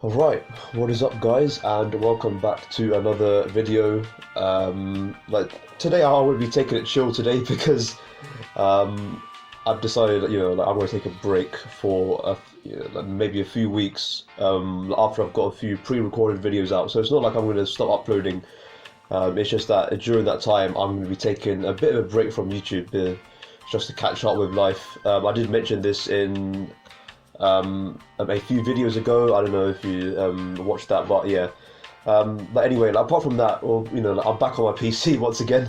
Alright, what is up guys, and welcome back to another video. Today I will be taking it chill today because I've decided that I'm going to take a break for maybe a few weeks after I've got a few pre-recorded videos out. So it's not like I'm going to stop uploading. It's just that during that time I'm going to be taking a bit of a break from YouTube just to catch up with life. I did mention this in a few videos ago. I don't know if you watched that, but yeah. But anyway, apart from that, I'm back on my PC once again.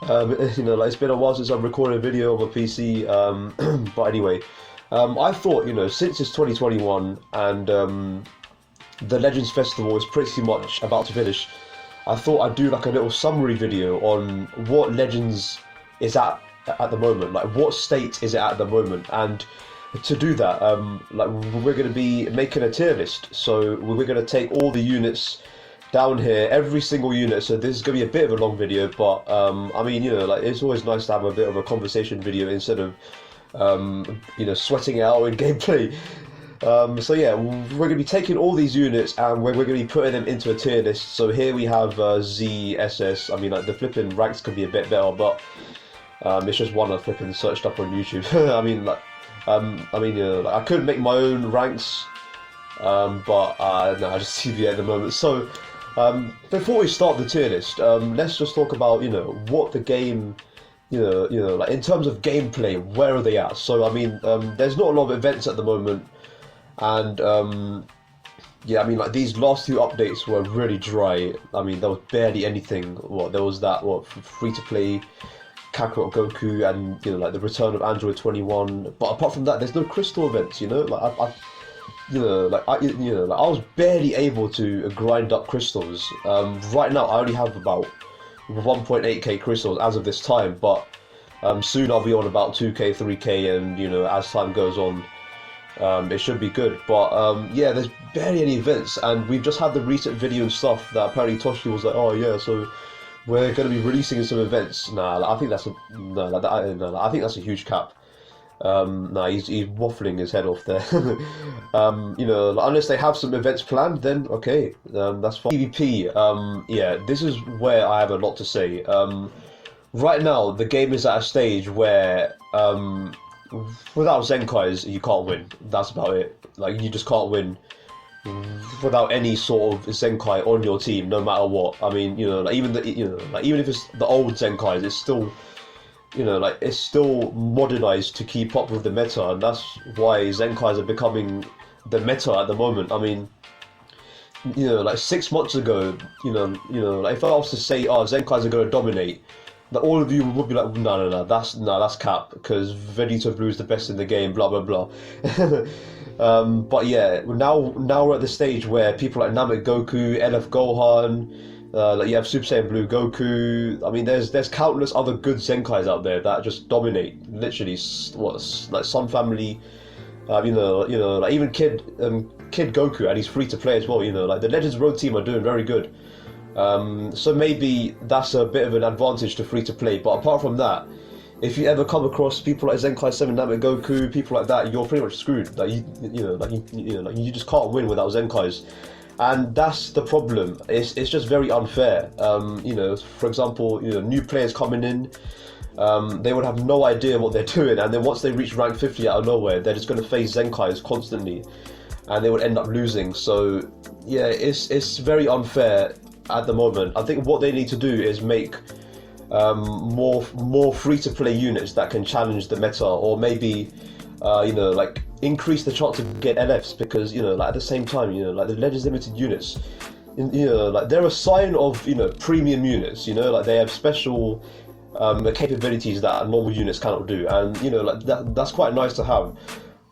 It's been a while since I've recorded a video on my PC. But anyway, I thought, since it's 2021 and the Legends Festival is pretty much about to finish, I thought I'd do like a little summary video on what Legends is at the moment, like what state is it at the moment. And to do that, we're going to be making a tier list. So we're going to take all the units down here, every single unit. So this is going to be a bit of a long video, but it's always nice to have a bit of a conversation video instead of sweating it out in gameplay. So yeah, we're going to be taking all these units and we're going to be putting them into a tier list. So here we have Z, SS. The flipping ranks could be a bit better, but it's just one I flipping searched up on YouTube. I could make my own ranks, but no, I just CV at the moment. So before we start the tier list, let's just talk about what the game, in terms of gameplay, where are they at? So there's not a lot of events at the moment, and these last two updates were really dry. There was barely anything. There was that free to play Kakarot Goku and the return of Android 21, but apart from that there's no crystal events. I was barely able to grind up crystals. Right now I only have about 1.8k crystals as of this time, but soon I'll be on about 2k, 3k, and as time goes on, it should be good. But yeah, there's barely any events, and we've just had the recent video and stuff that apparently Toshi was like, oh yeah, so we're going to be releasing some events. I think that's I think that's a huge cap. He's waffling his head off there. Unless they have some events planned, then okay, that's fine. PvP, yeah, this is where I have a lot to say. Right now, the game is at a stage where without Zenkais, you can't win. That's about it. You just can't win without any sort of Zenkai on your team, no matter what. Even if it's the old Zenkais, it's still, it's still modernized to keep up with the meta, and that's why Zenkais are becoming the meta at the moment. 6 months ago, if I was to say, oh, Zenkais are going to dominate, that all of you would be like, no, that's cap, because Vegeta Blue is the best in the game, blah blah blah. But yeah, now we're at the stage where people like Namek Goku, LF Gohan, you have Super Saiyan Blue Goku. There's countless other good Zenkais out there that just dominate. Literally, Sun Family, even Kid Goku, and he's free to play as well. The Legends Road team are doing very good. So maybe that's a bit of an advantage to free to play. But apart from that, if you ever come across people like Zenkai 7, Namek Goku, people like that, you're pretty much screwed. You just can't win without Zenkais, and that's the problem. It's just very unfair. For example, new players coming in, they would have no idea what they're doing, and then once they reach rank 50 out of nowhere, they're just going to face Zenkais constantly, and they would end up losing. So yeah, it's very unfair at the moment. I think what they need to do is make more free-to-play units that can challenge the meta, or maybe increase the chance to get LFs, because at the same time, the Legends Limited units, they're a sign of premium units. They have special capabilities that normal units cannot do, and that's quite nice to have.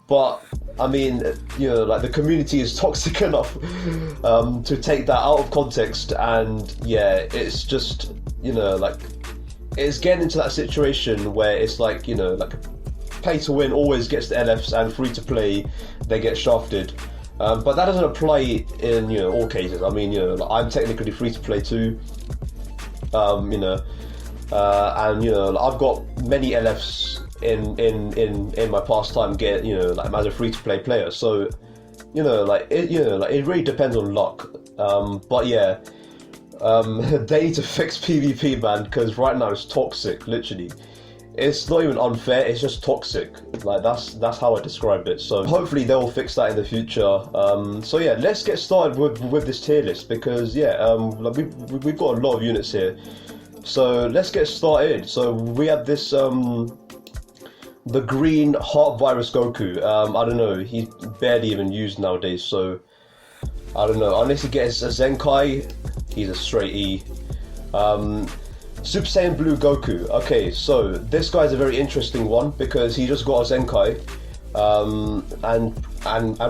But the community is toxic enough to take that out of context, and yeah, it's just it's getting into that situation where it's pay to win always gets the LFs, and free to play they get shafted. But that doesn't apply in all cases. I'm technically free to play too. And I've got many LFs in my pastime, as a free to play player. So it really depends on luck. But yeah, they need to fix PvP, man, because right now it's toxic, literally. It's not even unfair, it's just toxic. Like, that's how I describe it. So hopefully they'll fix that in the future. So yeah, let's get started with this tier list, because yeah, like we've got a lot of units here. So let's get started. So we have this the green Heart Virus Goku. I don't know, he's barely even used nowadays, so I don't know. Unless he gets a Zenkai, he's a straight E. Super Saiyan Blue Goku. Okay, so this guy's a very interesting one because he just got a Zenkai, and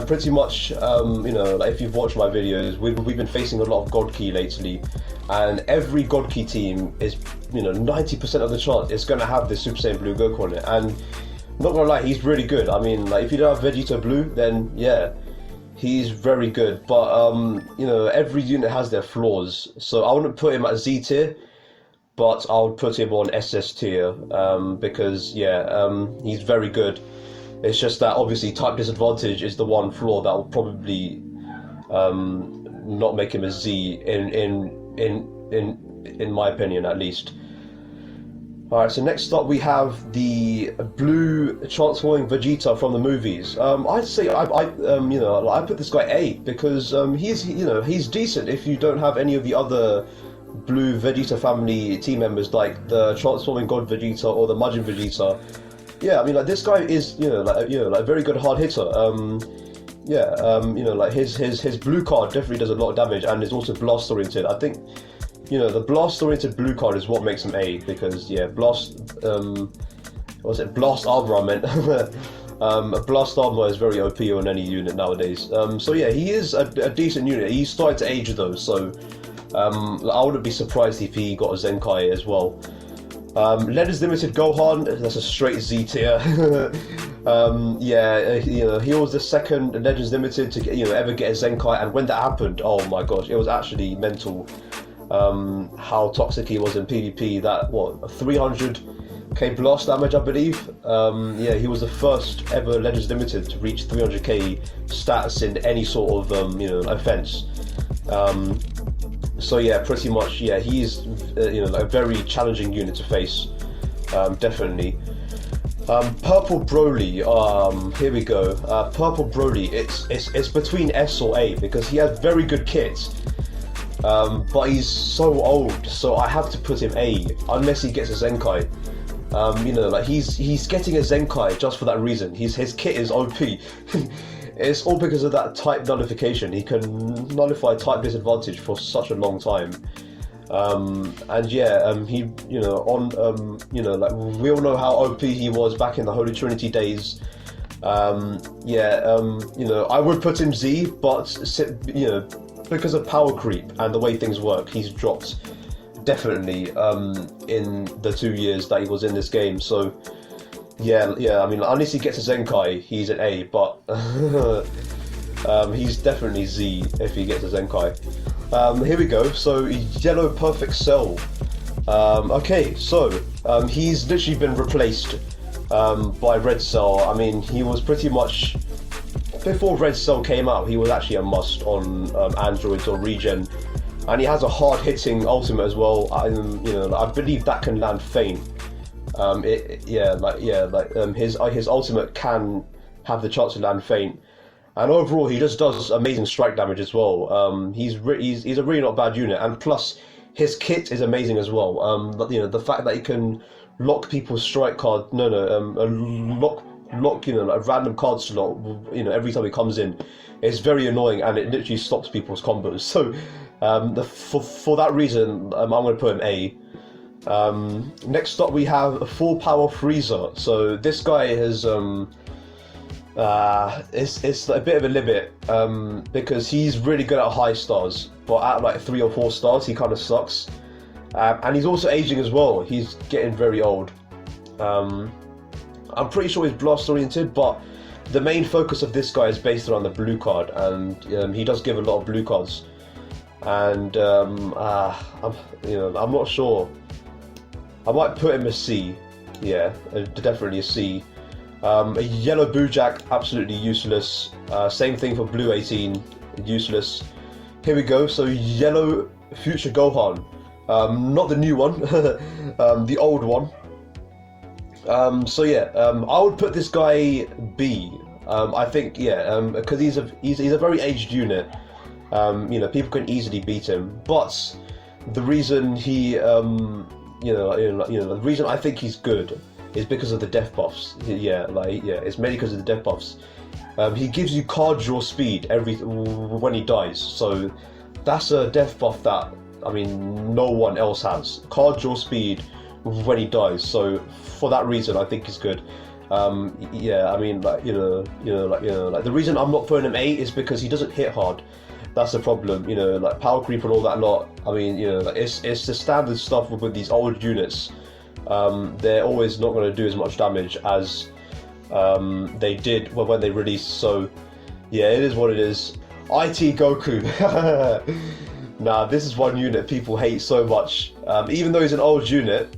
pretty much, like if you've watched my videos, we've been facing a lot of God Key lately, and every God Key team is, 90% of the chance it's gonna have this Super Saiyan Blue Goku on it, and not gonna lie, he's really good. I mean, like if you don't have Vegeta Blue, then yeah, he's very good. But every unit has their flaws, so I wouldn't put him at Z tier, but I would put him on SS tier, because yeah, he's very good. It's just that obviously type disadvantage is the one flaw that will probably not make him a Z in my opinion, at least. Alright, so next up we have the blue transforming Vegeta from the movies. I'd say I put this guy A because he's decent if you don't have any of the other blue Vegeta family team members like the transforming God Vegeta or the Majin Vegeta. Yeah, I mean, like this guy is like a very good hard hitter. Like his blue card definitely does a lot of damage and is also blast oriented. I think the blast oriented blue card is what makes him A, because yeah, blast blast armor I meant. Blast armor is very OP on any unit nowadays. So yeah, he is a decent unit. He's starting to age though, so I wouldn't be surprised if he got a Zenkai as well. Legends Limited Gohan, that's a straight Z tier. He was the second Legends Limited to ever get a Zenkai, and when that happened, oh my gosh, it was actually mental. How toxic he was in PvP. That 300k blast damage, I believe. He was the first ever Legends Limited to reach 300k stats in any sort of offense. So yeah, pretty much, yeah, he's a very challenging unit to face, definitely. Purple Broly, here we go. Purple Broly, it's between S or A because he has very good kits, but he's so old, so I have to put him A unless he gets a Zenkai. He's getting a Zenkai just for that reason. His kit is OP. It's all because of that type nullification. He can nullify type disadvantage for such a long time. He, we all know how OP he was back in the Holy Trinity days. I would put him Z, but because of power creep and the way things work, he's dropped definitely in the 2 years that he was in this game. So yeah, I mean, unless he gets a Zenkai, he's an A, but he's definitely Z if he gets a Zenkai. Here we go, so Yellow Perfect Cell. Okay, so he's literally been replaced by Red Cell. I mean, he was pretty much, before Red Cell came out, he was actually a must on Androids or Regen, and he has a hard-hitting ultimate as well. I believe that can land Feint. His ultimate can have the chance to land Feint, and overall he just does amazing strike damage as well. He's a really not bad unit, and plus his kit is amazing as well. The fact that he can lock people's strike card, lock a random card slot, every time he comes in, is very annoying, and it literally stops people's combos. So for that reason, I'm going to put him A. Next up we have a Full Power Frieza. So this guy has it's a bit of a limit, because he's really good at high stars, but at like 3 or 4 stars he kind of sucks, and he's also aging as well. He's getting very old. I'm pretty sure he's blast oriented, but the main focus of this guy is based around the blue card, and he does give a lot of blue cards, and I'm not sure. I might put him a C. Yeah, definitely a C. Yellow Bojack, absolutely useless. Same thing for Blue 18, useless. Here we go, so Yellow Future Gohan. Not the new one, the old one. So yeah, I would put this guy B. I think, yeah, because he's a very aged unit. You know, people can easily beat him. But the reason he, the reason I think he's good is because of the death buffs. Yeah, it's mainly because of the death buffs. He gives you card draw speed when he dies. So that's a death buff that, I mean, no one else has. Card draw speed when he dies. So for that reason, I think he's good. Yeah, I mean, like the reason I'm not putting him A is because he doesn't hit hard. That's the problem, you know, like power creep and all that lot. I mean, you know, like it's the standard stuff with these old units. They're always not going to do as much damage as they did when they released. So yeah, it is what it is. IT Goku. Nah, this is one unit people hate so much. Even though he's an old unit,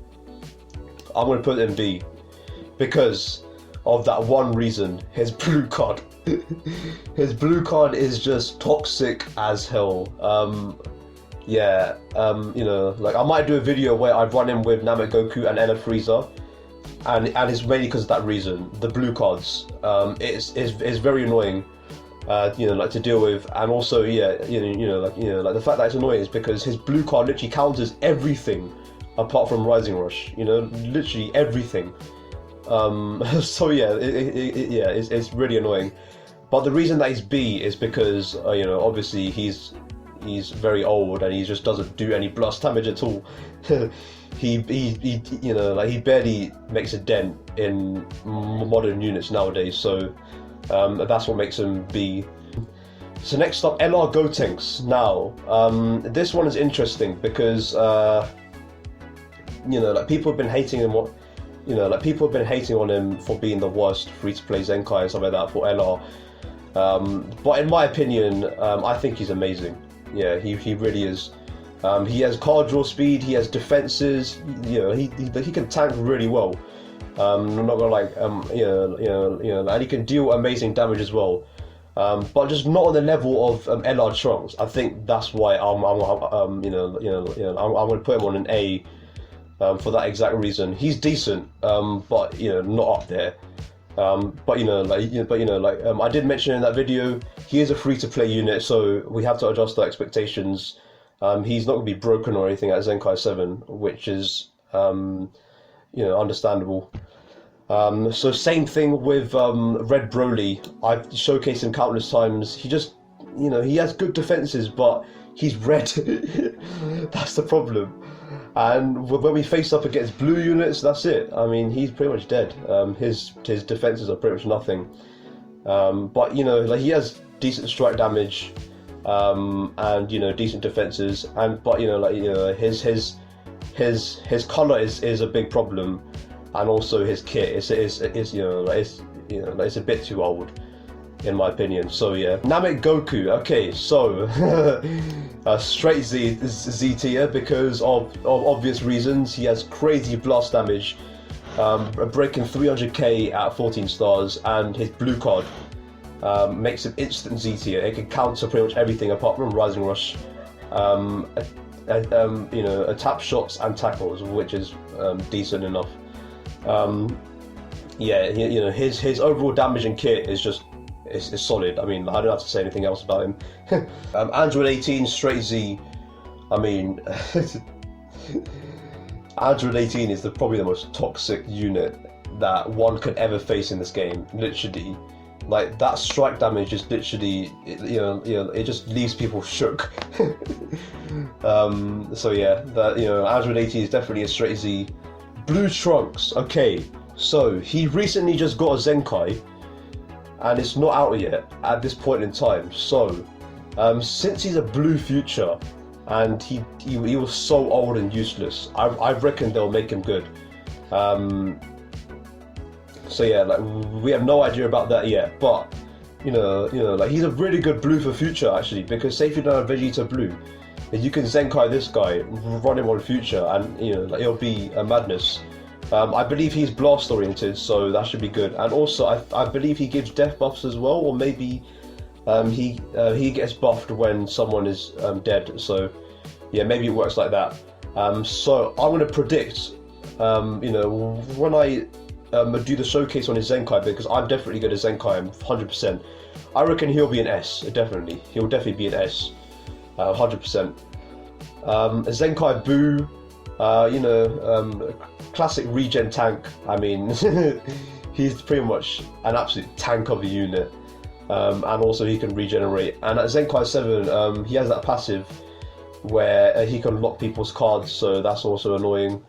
I'm going to put him B because of that one reason: his blue card. His blue card is just toxic as hell. Yeah, you know, like I might do a video where I run him with Namek Goku and Ella Frieza, and it's mainly because of that reason. The blue cards, it's very annoying, you know, like to deal with, and also, yeah, like the fact that it's annoying is because his blue card literally counters everything apart from Rising Rush. You know, literally everything. So yeah, it's really annoying. But the reason that he's B is because you know, obviously he's very old and he just doesn't do any blast damage at all. he you know, like he barely makes a dent in modern units nowadays. So that's what makes him B. So next up, LR Gotenks. Now this one is interesting because you know, like people have been hating him. You know, like people have been hating on him for being the worst free-to-play Zenkai and stuff like that for LR. But in my opinion, I think he's amazing. Yeah, he really is. He has card draw speed. He has defenses. You know, he can tank really well. I'm not gonna like and he can deal amazing damage as well. But just not on the level of LR Trunks. I think that's why I'm gonna put him on an A. For that exact reason. He's decent, but you know, not up there. But I did mention in that video, he is a free-to-play unit, so we have to adjust our expectations. He's not going to be broken or anything at Zenkai 7, which is understandable. So same thing with Red Broly. I've showcased him countless times. He just, you know, he has good defenses, but he's red. That's the problem. And when we face up against blue units, that's it. I mean, he's pretty much dead. His defenses are pretty much nothing. But you know, like he has decent strike damage, and you know, decent defenses. But you know, like his color is a big problem, and also his kit is it's a bit too old, in my opinion. So yeah, Namek Goku. Okay, so straight Z tier because of obvious reasons. He has crazy blast damage, breaking 300k at 14 stars, and his blue card makes him instant Z tier. It can counter pretty much everything apart from Rising Rush, tap shots and tackles, which is decent enough. Yeah, his overall damage and kit is just. It's solid. I mean, I don't have to say anything else about him. Android 18, straight Z. I mean, Android 18 is probably the most toxic unit that one could ever face in this game. Literally, like that strike damage is literally, it just leaves people shook. So yeah, Android 18 is definitely a straight Z. Blue Trunks. Okay, so he recently just got a Zenkai. And it's not out yet at this point in time. So, since he's a blue future, and he was so old and useless, I reckon they'll make him good. So yeah, like we have no idea about that yet. But like he's a really good blue for future actually, because say if you don't have Vegeta blue, you can Zenkai this guy, run him on future, and like it'll be a madness. I believe he's blast oriented, so that should be good. And also, I believe he gives death buffs as well, or maybe he gets buffed when someone is dead. So yeah, maybe it works like that. So I'm going to predict, when I do the showcase on his Zenkai, because I'm definitely good at Zenkai, I'm 100%. I reckon he'll be an S, definitely. He'll definitely be an S, 100%. Zenkai Boo, classic regen tank. I mean, he's pretty much an absolute tank of a unit. And also he can regenerate. And at Zenkai 7, he has that passive where he can lock people's cards, so that's also annoying.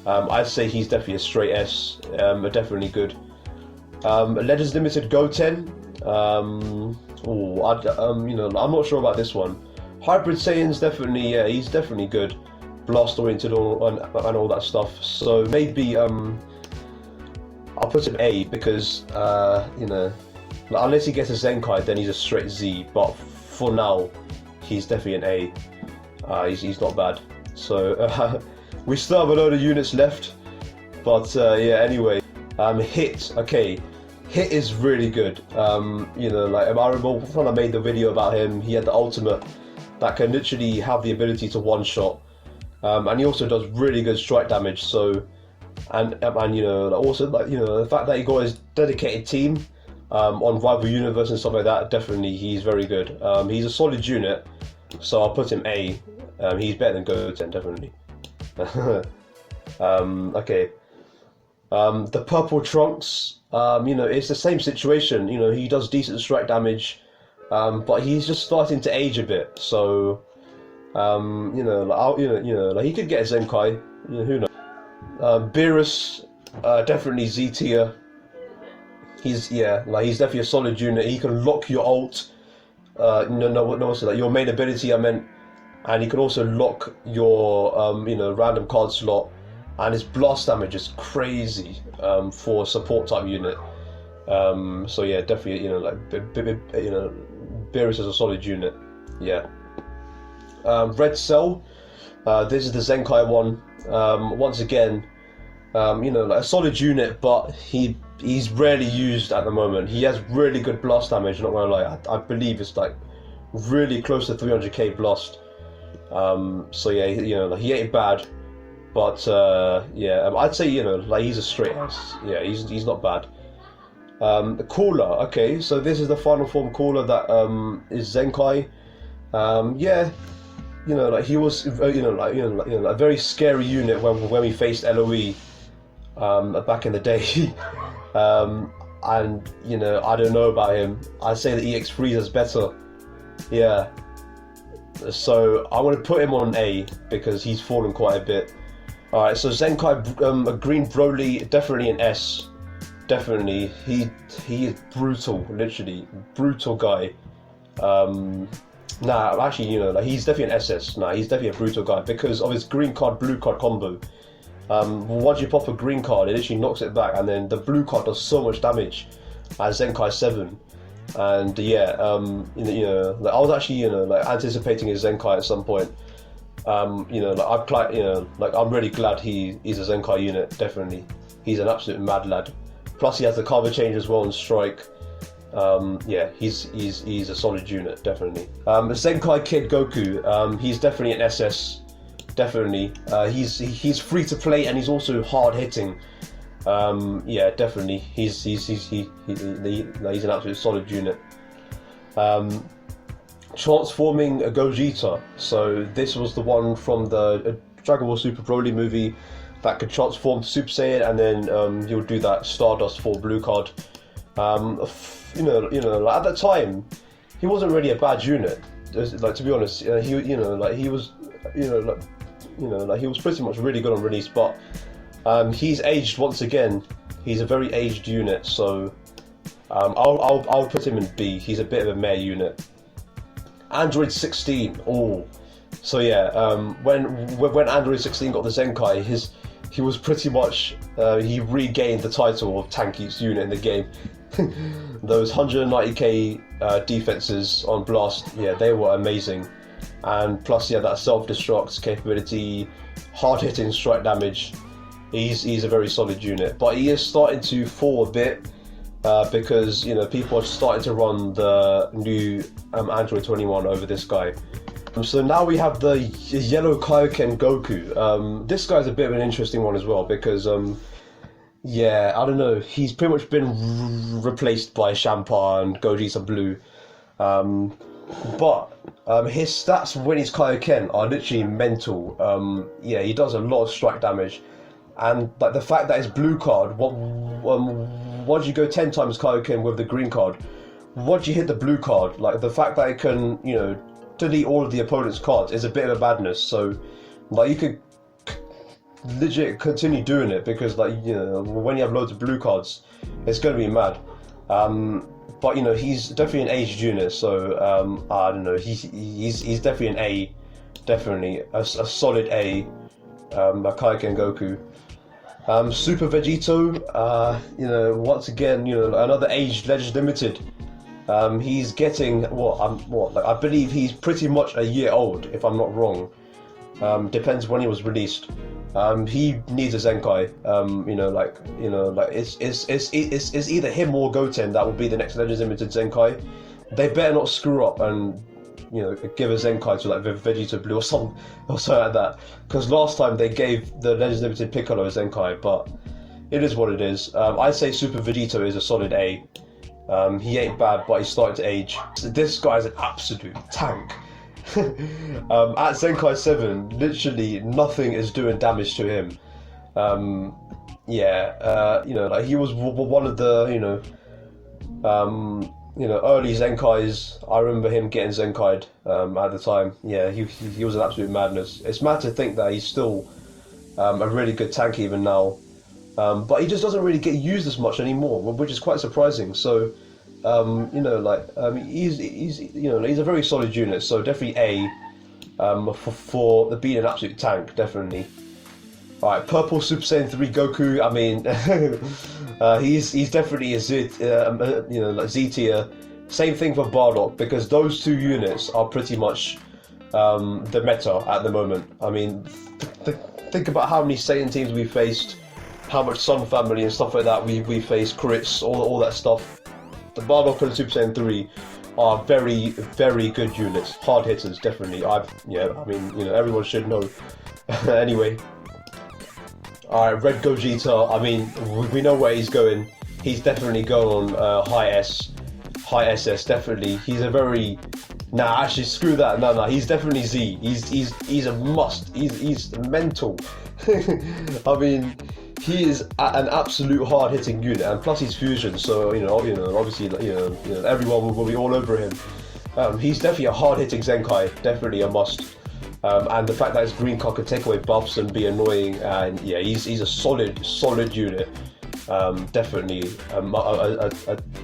I'd say he's definitely a straight S, definitely good. Legends Limited Goten. I'm not sure about this one. Hybrid Saiyan's definitely, yeah, he's definitely good. Blast oriented and all that stuff. So maybe I'll put him A because unless he gets a Zenkai, then he's a straight Z. But for now, he's definitely an A. He's not bad. So we still have a load of units left, but yeah. Anyway, Hit. Okay, Hit is really good. I remember when I made the video about him, he had the ultimate that can literally have the ability to one-shot, and he also does really good strike damage. So, and also the fact that he got his dedicated team on Rival Universe and stuff like that, definitely he's very good. He's a solid unit, so I'll put him A. He's better than Goten, definitely. Okay. The Purple Trunks, it's the same situation. He does decent strike damage, but he's just starting to age a bit. So, he could get a Zenkai. Who knows? Beerus, definitely Z tier. He's definitely a solid unit. He can lock your ult. Your main ability, I meant. And he can also lock your random card slot, and his blast damage is crazy for a support type unit. So yeah, definitely Beerus is a solid unit. Yeah. Red Cell, this is the Zenkai one. Once again, a solid unit, but he's rarely used at the moment. He has really good blast damage. Not gonna lie, I believe it's like really close to 300k blast. So yeah, he ain't bad, but I'd say he's a straight S. Yeah, he's not bad. The Cooler, okay, so this is the final form Cooler that is Zenkai. He was a very scary unit when we faced LOE back in the day. And I don't know about him. I'd say the EX Freezer's better. Yeah. So I want to put him on A because he's fallen quite a bit. Alright, so Zenkai Green Broly, definitely an S. Definitely. He is brutal, literally. Brutal guy. He's definitely an SS. He's definitely a brutal guy because of his green card, blue card combo. Once you pop a green card, it literally knocks it back, and then the blue card does so much damage as Zenkai 7. And yeah, I was actually anticipating his Zenkai at some point. I'm really glad he's a Zenkai unit. Definitely, he's an absolute mad lad. Plus, he has the cover change as well and strike. He's a solid unit, definitely. Zenkai Kid Goku, he's definitely an SS. Definitely, he's free to play and he's also hard hitting. Definitely, he's an absolute solid unit. Transforming a Gogeta. So this was the one from the Dragon Ball Super Broly movie that could transform to Super Saiyan, and then you'll do that Stardust 4 blue card. At that time, he wasn't really a bad unit. To be honest, he was pretty much really good on release, but he's aged once again. He's a very aged unit, so I'll put him in B. He's a bit of a meh unit. Android 16. Oh, so yeah. When Android 16 got the Zenkai, he was pretty much he regained the title of tankiest unit in the game. Those 190k defenses on blast, yeah, they were amazing. And plus, yeah, that self-destruct capability, hard-hitting strike damage. he's a very solid unit, but he is starting to fall a bit because people are starting to run the new Android 21 over this guy. So now we have the Yellow Kaioken Goku. This guy's a bit of an interesting one as well because yeah, I don't know, he's pretty much been replaced by Champa and Gogeta Blue. But his stats when he's Kaioken are literally mental. Yeah, he does a lot of strike damage, and like the fact that his blue card, once you go 10 times Kaioken with the green card, once you hit the blue card, like the fact that it can delete all of the opponent's cards is a bit of a madness. So like you could legit continue doing it because like when you have loads of blue cards, it's going to be mad. But he's definitely an aged unit, so I don't know. He's definitely an A, definitely a solid A. Kaioken Goku. Super Vegito, once again, another aged Legends Limited. He's getting I believe he's pretty much a year old, if I'm not wrong. Depends when he was released. He needs a Zenkai. It's either him or Goten that will be the next Legends Limited Zenkai. They better not screw up and give a Zenkai to like Vegeta Blue or something like that. Because last time they gave the Legends Limited Piccolo a Zenkai, but it is what it is. I'd say Super Vegito is a solid A. He ain't bad, but he's starting to age. This guy's an absolute tank. At Zenkai 7, literally nothing is doing damage to him. Like he was one of the early Zenkais. I remember him getting Zenkai'd at the time. Yeah, he was an absolute madness. It's mad to think that he's still a really good tank even now, but he just doesn't really get used as much anymore, which is quite surprising. So he's a very solid unit, so definitely A for being an absolute tank, definitely. Alright, Purple Super Saiyan 3 Goku, I mean, he's definitely a Z tier. Same thing for Bardock, because those two units are pretty much the meta at the moment. I mean, think about how many Saiyan teams we faced, how much Sun Family and stuff like that we faced, crits, all that stuff. The Bardock and Super Saiyan 3 are very, very good units. Hard hitters, definitely. Everyone should know. Anyway. Alright, Red Gogeta, I mean, we know where he's going. He's definitely going on high SS, definitely. He's a very... Nah, actually, screw that. No, he's definitely Z. He's a must. He's mental. I mean... He is an absolute hard-hitting unit, and plus he's fusion, so obviously everyone will be all over him. He's definitely a hard-hitting Zenkai, definitely a must. And the fact that his green card can take away buffs and be annoying, and yeah, he's a solid unit. Definitely,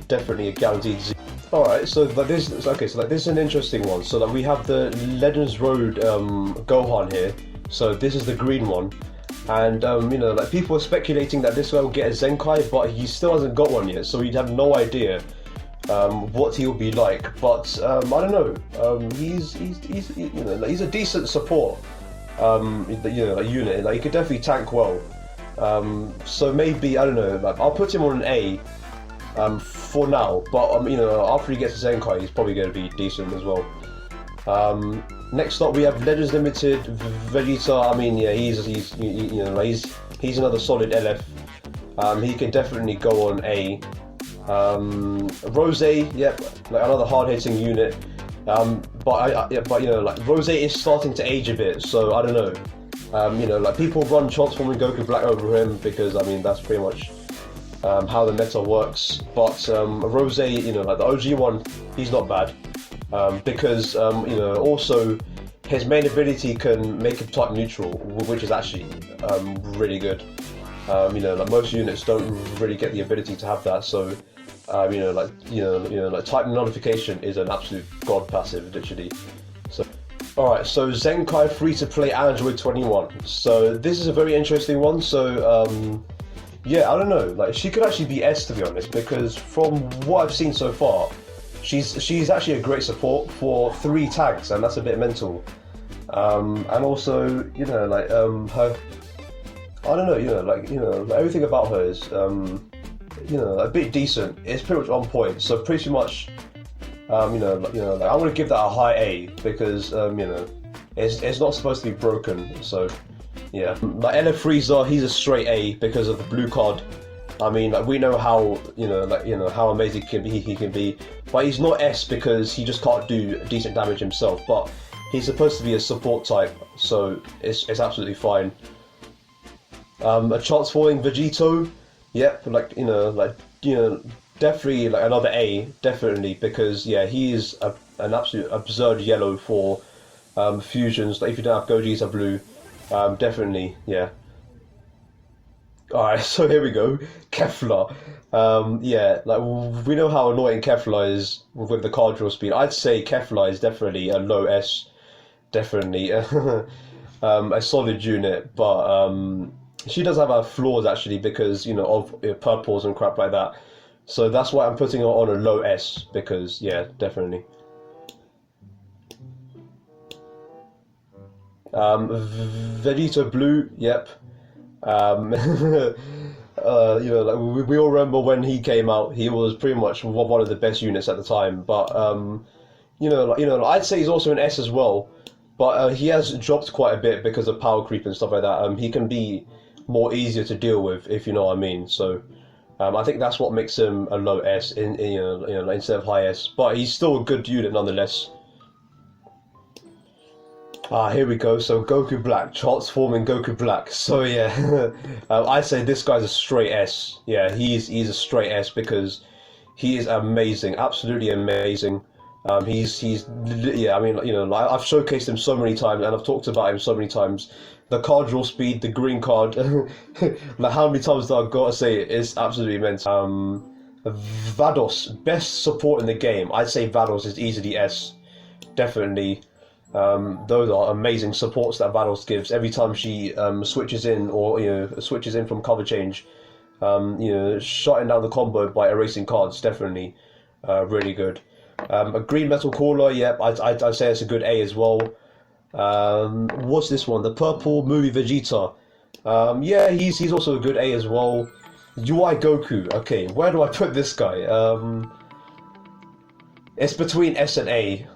definitely a guaranteed Z. All right, so this is an interesting one. So we have the Legends Road Gohan here. So this is the green one. And people are speculating that this guy will get a Zenkai, but he still hasn't got one yet, so we'd have no idea what he'll be like. But I don't know. He's a decent support. Unit. Like he could definitely tank well. So maybe I don't know. I'll put him on an A for now. But after he gets a Zenkai, he's probably going to be decent as well. Next up, we have Legends Limited Vegeta. I mean, yeah, he's another solid LF. He can definitely go on A. Rose, yep, like another hard-hitting unit. But Rose is starting to age a bit, so I don't know. People run Transforming Goku Black over him because I mean that's pretty much how the meta works. But Rose, the OG one, he's not bad. Because also his main ability can make him type neutral, which is actually really good. Most units don't really get the ability to have that, so type nullification is an absolute god passive, literally. So, alright, so Zenkai free-to-play Android 21. So this is a very interesting one. So yeah, I don't know. She could actually be S, to be honest, because from what I've seen so far, she's actually a great support for 3 tanks, and that's a bit mental. And also, I don't know, like everything about her is, a bit decent. It's pretty much on point. So pretty much, like I want to give that a high A because, it's not supposed to be broken. So, yeah. Like Ella Frieza, he's a straight A because of the blue card. I mean, like we know how, how amazing he can be, but he's not S because he just can't do decent damage himself. But he's supposed to be a support type, so it's absolutely fine. A transforming Vegito, yep, definitely like another A, definitely, because yeah, he is an absolute absurd yellow for fusions. Like if you don't have Gogeta blue, definitely, yeah. Alright, so here we go, Kefla. Yeah, like we know how annoying Kefla is with the card draw speed. I'd say Kefla is definitely a low S, definitely a solid unit, but she does have her flaws actually because of purples and crap like that. So that's why I'm putting her on a low S because yeah, definitely. Vegeta Blue, yep. Like we all remember when he came out, he was pretty much one of the best units at the time. But I'd say he's also an S as well. But he has dropped quite a bit because of power creep and stuff like that. He can be more easier to deal with, if you know what I mean. So I think that's what makes him a low S instead of high S. But he's still a good unit nonetheless. Ah, here we go. So Goku Black, transforming Goku Black. So yeah, I say this guy's a straight S. Yeah, he's a straight S because he is amazing, absolutely amazing. He's yeah. I mean, I've showcased him so many times, and I've talked about him so many times. The card draw speed, the green card, like how many times do I gotta say it? It's absolutely immense. Vados, best support in the game. I'd say Vados is easily S, definitely. Those are amazing supports that Vados gives every time she switches in or switches in from cover change. Shutting down the combo by erasing cards, definitely really good. A green metal caller, yep, I'd say it's a good A as well. What's this one? The purple movie Vegeta. Yeah, he's also a good A as well. UI Goku. Okay, where do I put this guy? It's between S and A.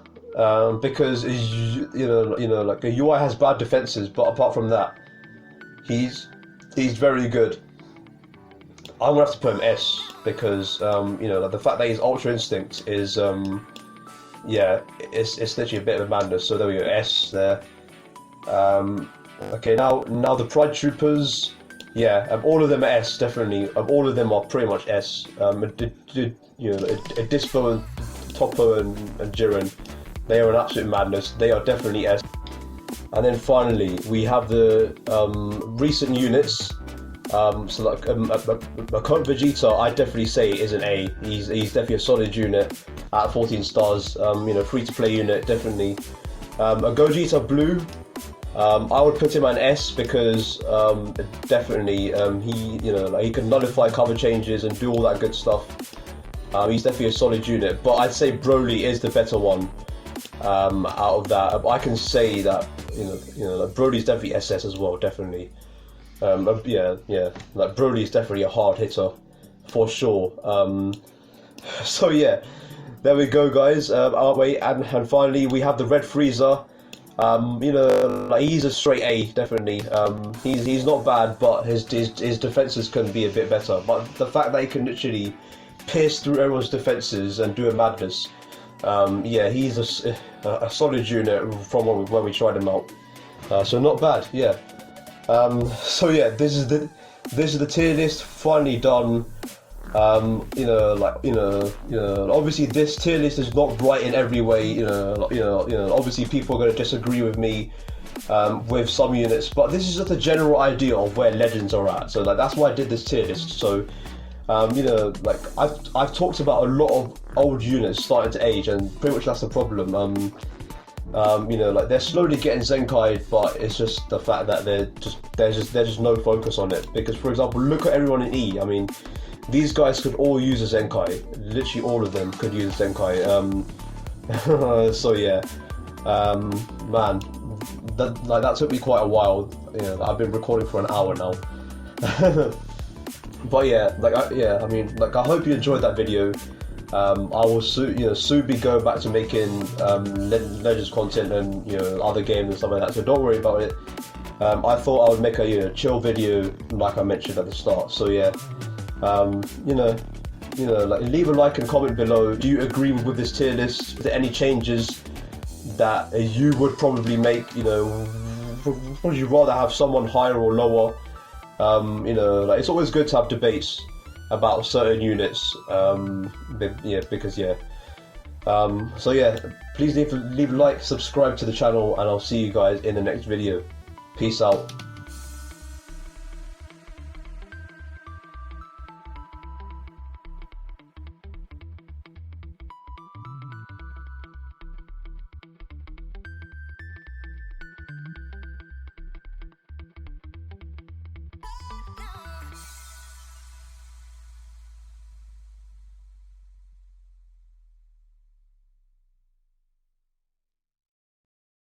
Because like a UI has bad defenses, but apart from that, he's very good. I'm gonna have to put him S because like the fact that he's Ultra Instinct is yeah, it's literally a bit of a madness. So there we go, S there. Okay, now the Pride Troopers, yeah, all of them are S definitely. All of them are pretty much S. Dispo, Topo, and Jiren. They are an absolute madness. They are definitely S. And then finally, we have the recent units. So like a current Vegeta, I'd definitely say is an A. He's definitely a solid unit at 14 stars. Free to play unit, definitely. A Gogeta Blue, I would put him an S because definitely he can nullify cover changes and do all that good stuff. He's definitely a solid unit, but I'd say Broly is the better one. Out of that, I can say that like Broly's definitely SS as well, definitely. Yeah, like Broly's definitely a hard hitter for sure. So yeah, there we go, guys. Wait, and finally we have the Red Frieza. Like he's a straight A, definitely. He's not bad, but his defenses can be a bit better. But the fact that he can literally pierce through everyone's defenses and do a madness. Yeah, he's a solid unit from when we tried him out. So not bad, yeah. So yeah, this is the tier list finally done. Obviously this tier list is not right in every way. Obviously people are going to disagree with me with some units, but this is just a general idea of where legends are at. So like that's why I did this tier list. So. Like I've talked about a lot of old units starting to age, and pretty much that's the problem. Like they're slowly getting Zenkai, but it's just the fact that there's just no focus on it. Because for example, look at everyone in E. I mean, these guys could all use a Zenkai. Literally all of them could use a Zenkai. So yeah, man, that took me quite a while. I've been recording for an hour now. But yeah, I mean, like, I hope you enjoyed that video. I will soon be going back to making Legends content and other games and stuff like that. So don't worry about it. I thought I would make a chill video like I mentioned at the start. So yeah, like, leave a like and comment below. Do you agree with this tier list? Is there any changes that you would probably make? Would you rather have someone higher or lower? Like, it's always good to have debates about certain units. So yeah, please leave a like, subscribe to the channel, and I'll see you guys in the next video. Peace out.